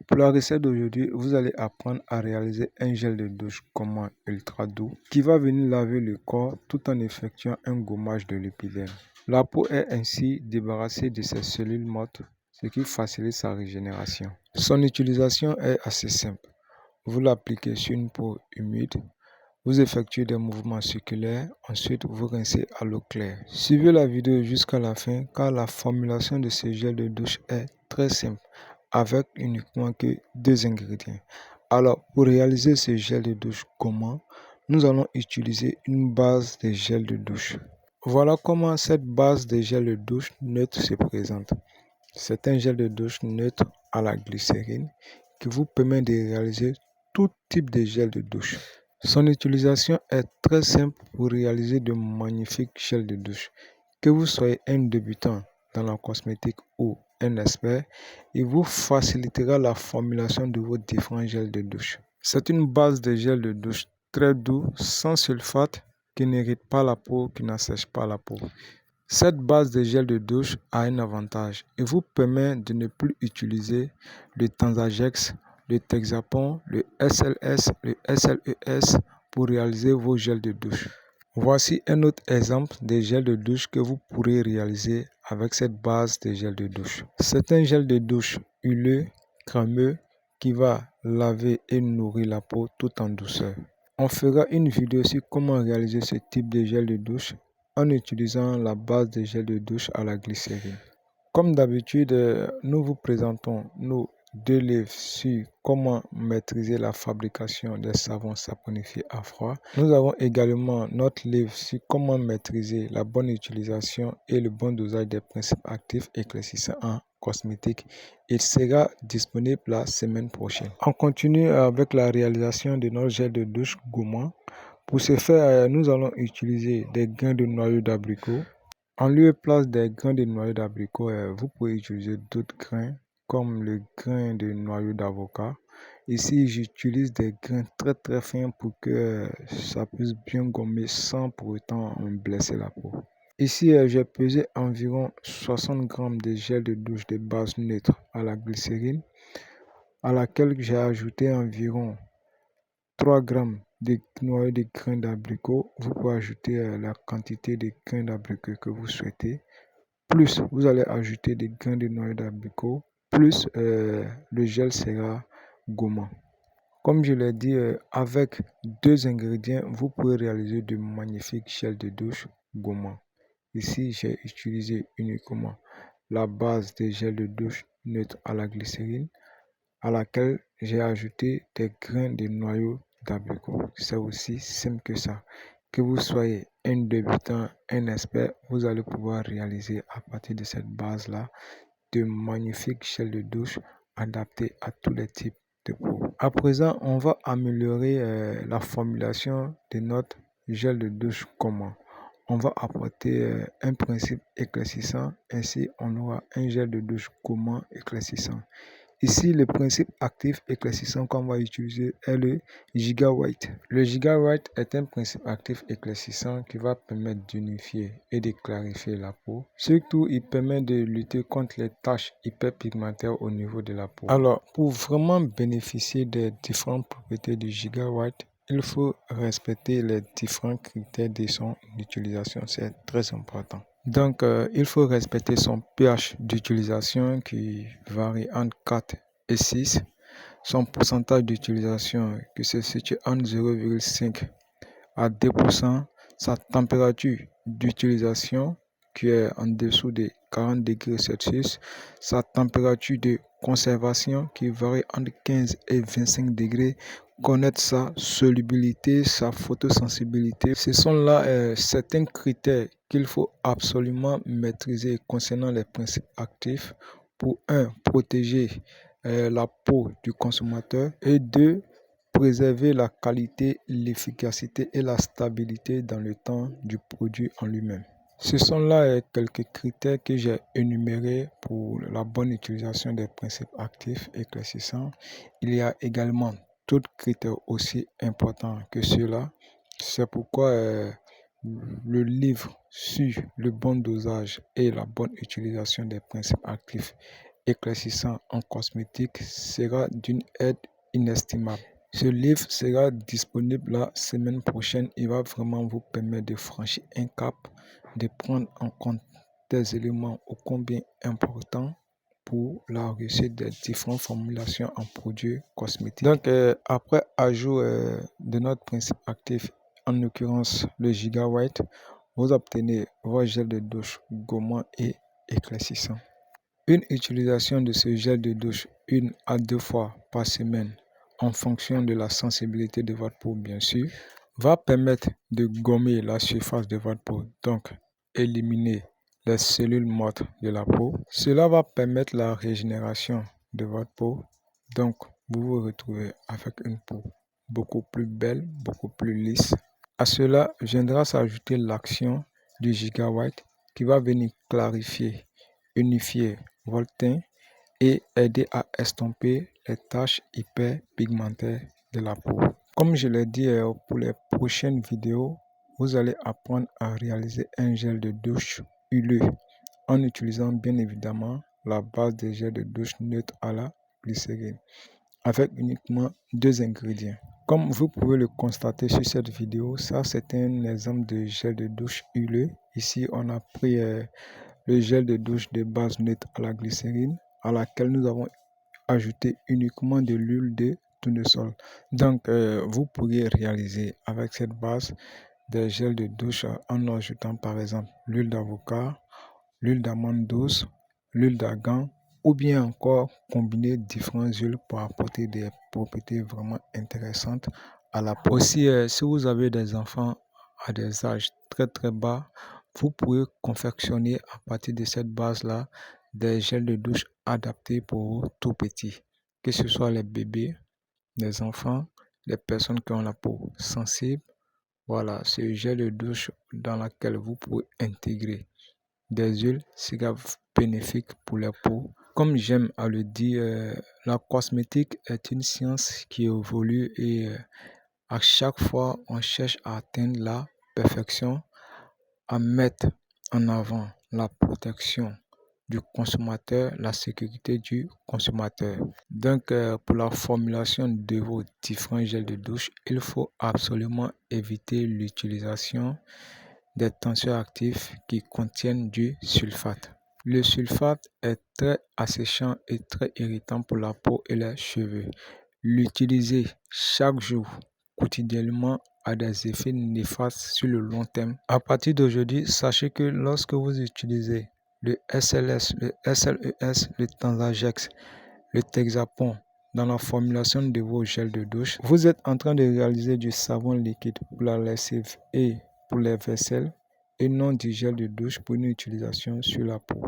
Pour la recette d'aujourd'hui, vous allez apprendre à réaliser un gel de douche comment ultra doux qui va venir laver le corps tout en effectuant un gommage de l'épiderme. La peau est ainsi débarrassée de ses cellules mortes, ce qui facilite sa régénération. Son utilisation est assez simple. Vous l'appliquez sur une peau humide, vous effectuez des mouvements circulaires, ensuite vous rincez à l'eau claire. Suivez la vidéo jusqu'à la fin car la formulation de ce gel de douche est très simple avec uniquement que 2 ingrédients. Alors pour réaliser ce gel de douche comment, nous allons utiliser une base de gel de douche. Voilà comment cette base de gel de douche neutre se présente. C'est un gel de douche neutre à la glycérine qui vous permet de réaliser tout type de gel de douche. Son utilisation est très simple pour réaliser de magnifiques gels de douche. Que vous soyez un débutant dans la cosmétique ou un expert, il vous facilitera la formulation de vos différents gels de douche. C'est une base de gel de douche très doux, sans sulfate, qui n'irrite pas la peau, qui n'assèche pas la peau. Cette base de gel de douche a un avantage. Il vous permet de ne plus utiliser le Tanzagex, le Texapon, le SLS, le SLES pour réaliser vos gels de douche. Voici un autre exemple de gel de douche que vous pourrez réaliser avec cette base de gel de douche. C'est un gel de douche huileux, crémeux qui va laver et nourrir la peau tout en douceur. On fera une vidéo sur comment réaliser ce type de gel de douche en utilisant la base de gel de douche à la glycérine. Comme d'habitude, nous vous présentons nos 2 livres sur comment maîtriser la fabrication des savons saponifiés à froid. Nous avons également notre livre sur comment maîtriser la bonne utilisation et le bon dosage des principes actifs éclaircissants en cosmétique. Il sera disponible la semaine prochaine. On continue avec la réalisation de notre gel de douche gourmand. Pour ce faire, nous allons utiliser des grains de noyau d'abricot. En lieu et place des grains de noyau d'abricot, vous pouvez utiliser d'autres grains comme le grain de noyau d'avocat. Ici, j'utilise des grains très fins pour que ça puisse bien gommer sans pour autant blesser la peau. Ici, j'ai pesé environ 60 g de gel de douche de base neutre à la glycérine, à laquelle j'ai ajouté environ 3 g de noyau de grains d'abricot. Vous pouvez ajouter la quantité de grains d'abricot que vous souhaitez. Plus vous allez ajouter des grains de noyau d'abricot, plus le gel sera gommant. Comme je l'ai dit, avec 2 ingrédients, vous pouvez réaliser de magnifiques gels de douche gommants. Ici, j'ai utilisé uniquement la base de gel de douche neutre à la glycérine, à laquelle j'ai ajouté des grains de noyau d'abricot. C'est aussi simple que ça. Que vous soyez un débutant, un expert, vous allez pouvoir réaliser à partir de cette base-là de magnifiques gels de douche adaptés à tous les types de peau. À présent, on va améliorer la formulation de notre gel de douche comment. On va apporter un principe éclaircissant, ainsi on aura un gel de douche gourmand éclaircissant. Ici, le principe actif éclaircissant qu'on va utiliser est le Giga White. Le Giga White est un principe actif éclaircissant qui va permettre d'unifier et de clarifier la peau. Surtout, il permet de lutter contre les taches hyperpigmentaires au niveau de la peau. Alors, pour vraiment bénéficier des différentes propriétés du Giga White, il faut respecter les différents critères de son utilisation. C'est très important. Donc, il faut respecter son pH d'utilisation qui varie entre 4 et 6. Son pourcentage d'utilisation qui se situe entre 0,5 à 2%. Sa température d'utilisation qui est en dessous de 40 degrés Celsius. Sa température de conservation qui varie entre 15 et 25 degrés. Connaître sa solubilité, sa photosensibilité. Ce sont là certains critères qu'il faut absolument maîtriser concernant les principes actifs pour 1. Protéger la peau du consommateur et 2. Préserver la qualité, l'efficacité et la stabilité dans le temps du produit en lui-même. Ce sont là quelques critères que j'ai énumérés pour la bonne utilisation des principes actifs éclaircissants. Il y a également d'autres critères aussi importants que ceux-là. C'est pourquoi le livre sur le bon dosage et la bonne utilisation des principes actifs éclaircissant en cosmétique sera d'une aide inestimable. Ce livre sera disponible la semaine prochaine. Il va vraiment vous permettre de franchir un cap, de prendre en compte des éléments ô combien importants pour la réussite des différentes formulations en produits cosmétiques. Donc, après ajout de notre principe actif, en l'occurrence le Giga-White, vous obtenez votre gel de douche gommant et éclaircissant. Une utilisation de ce gel de douche 1 à 2 fois par semaine, en fonction de la sensibilité de votre peau bien sûr, va permettre de gommer la surface de votre peau, donc éliminer les cellules mortes de la peau. Cela va permettre la régénération de votre peau, donc vous vous retrouvez avec une peau beaucoup plus belle, beaucoup plus lisse. À cela viendra s'ajouter l'action du Giga-White qui va venir clarifier, unifier votre teint et aider à estomper les taches hyperpigmentaires de la peau. Comme je l'ai dit pour les prochaines vidéos, vous allez apprendre à réaliser un gel de douche huileux en utilisant bien évidemment la base des gels de douche neutre à la glycérine avec uniquement 2 ingrédients. Comme vous pouvez le constater sur cette vidéo, ça c'est un exemple de gel de douche huileux. Ici on a pris le gel de douche de base neutre à la glycérine à laquelle nous avons ajouté uniquement de l'huile de tournesol. Donc vous pourriez réaliser avec cette base des gels de douche en ajoutant par exemple l'huile d'avocat, l'huile d'amande douce, l'huile d'argan ou bien encore combiner différentes huiles pour apporter des propriétés vraiment intéressantes à la peau. Aussi, si vous avez des enfants à des âges très bas, vous pouvez confectionner à partir de cette base-là des gels de douche adaptés pour tout petits, que ce soit les bébés, les enfants, les personnes qui ont la peau sensible. Voilà, c'est le gel de douche dans lequel vous pouvez intégrer des huiles sera bénéfique pour la peau. Comme j'aime à le dire, la cosmétique est une science qui évolue et à chaque fois on cherche à atteindre la perfection, à mettre en avant la protection du consommateur, la sécurité du consommateur. Donc, pour la formulation de vos différents gels de douche, il faut absolument éviter l'utilisation des tensioactifs actifs qui contiennent du sulfate. Le sulfate est très asséchant et très irritant pour la peau et les cheveux. L'utiliser chaque jour, quotidiennement, a des effets néfastes sur le long terme. À partir d'aujourd'hui, sachez que lorsque vous utilisez le SLS, le SLES, le Tensagex, le Texapon dans la formulation de vos gels de douche, vous êtes en train de réaliser du savon liquide pour la lessive et pour les vaisselles et non du gel de douche pour une utilisation sur la peau.